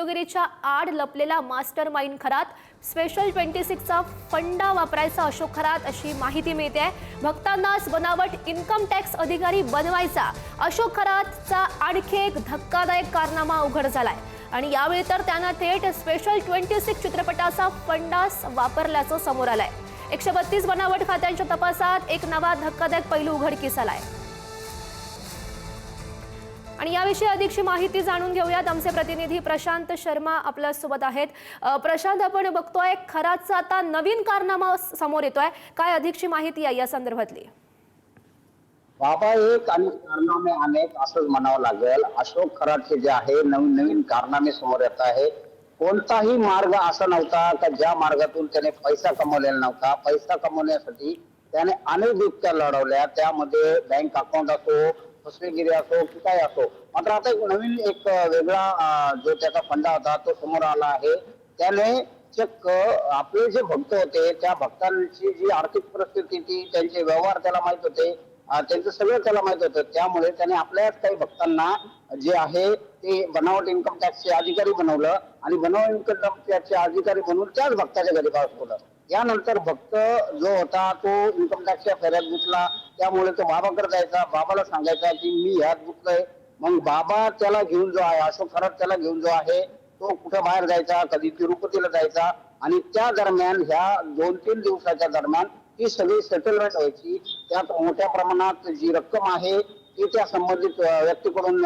गुंडगिरीच्या आड लपलेला master mind Kharat, special 26 चा फंडा वापरायचा अशोक खरात अशी माहिती मिळते। भक्तांनाच बनावट इन्कम टॅक्स अधिकारी बनवायचा अशोक खरातचा आणखी एक धक्कादायक कारनामा उघड झालाय आणि यावेळी तर त्यांना थेट स्पेशल 26 चित्रपटाचा फंडाच वापरल्याचं समोर आलंय। 132 बनावट खात्यांच्या तपासात एक नवा धक्कादायक पैलू उघडकीस आलाय आणि याविषयी अधिकची माहिती जाणून घेऊयात। आमचे प्रतिनिधी प्रशांत शर्मा आपल्या सोबत आहेत। प्रशांत, आपण बघतोय खरातचा आता नवीन कारनामा समोर येतोय, काय अधिकची माहिती आहे या संदर्भातली? बाबा एक आणि कारनामे अनेक असंच म्हणावं लागेल। अशोक खरातचे जे आहे नवीन नवीन कारनामे समोर येत आहे। कोणताही मार्ग असा नव्हता का ज्या मार्गातून त्याने पैसा कमवलेला नव्हता। पैसा कमवण्यासाठी त्याने अनेक युक्त्या लढवल्या, त्यामध्ये बँक अकाउंट असो, फसवेगिरी असो की काय असो। मात्र आता नवीन एक वेगळा जो त्याचा फंडा होता तो समोर आला आहे। त्याने चक्क आपले जे भक्त होते त्या भक्तांची जी आर्थिक परिस्थिती ती, त्यांचे व्यवहार त्याला माहित होते, त्यांचं सगळं त्याला माहित होतं। त्यामुळे त्याने आपल्याच काही भक्तांना जे आहे ते बनावट इन्कम टॅक्सचे अधिकारी बनवलं आणि बनावट इन्कम टॅक्सचे अधिकारी बनवून त्याच भक्ताच्या घरी पाठवलं। यानंतर भक्त जो होता तो इन्कम टॅक्सच्या फेऱ्यात गुंतला, त्यामुळे तो बाबाकडे जायचा, बाबाला सांगायचा की मी ह्यात गुंतलोय। मग बाबा त्याला घेऊन जो आहे, अशोक खरात त्याला घेऊन जो आहे तो कुठे बाहेर जायचा, कधी तिरुपतीला जायचा आणि त्या दरम्यान ह्या 2-3 दिवसाच्या दरम्यान ही सगळी सेटलमेंट व्हायची। त्यात मोठ्या प्रमाणात जी रक्कम आहे ती त्या संबंधित व्यक्तीकडून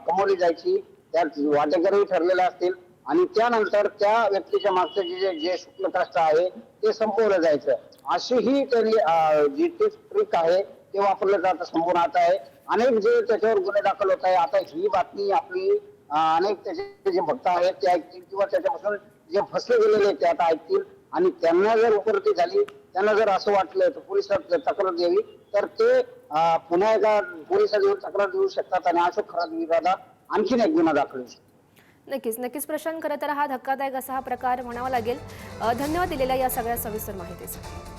कमवली जायची, त्यात वाटेकरी ठरलेले असतील आणि त्यानंतर त्या व्यक्तीच्या मागचं जे शुल्क कष्ट आहे ते संपवलं जायचं। अशी ही त्यांनी जी ट्रिक आहे ते वापरलं जातं समोर आता आहे। अनेक जे त्याच्यावर गुन्हे दाखल होत आहे। आता ही बातमी आपली अनेक त्याचे जे भक्त आहेत ते ऐकतील किंवा त्याच्यापासून जे फसले गेलेले ते आता ऐकतील आणि त्यांना जर उपरती झाली, त्यांना जर असं वाटलं तर पोलिसात तक्रार द्यावी, तर ते पुन्हा एकदा पोलिसात येऊन तक्रार देऊ शकतात आणि अशोक खरात विरोधात आणखीन एक गुन्हा दाखल होऊ शकतो। नक्कीच प्रशांत, खरं तर हा धक्कादायक असा हा प्रकार म्हणावा लागेल। धन्यवाद दिलेल्या या सगळ्या सविस्तर माहितीसाठी।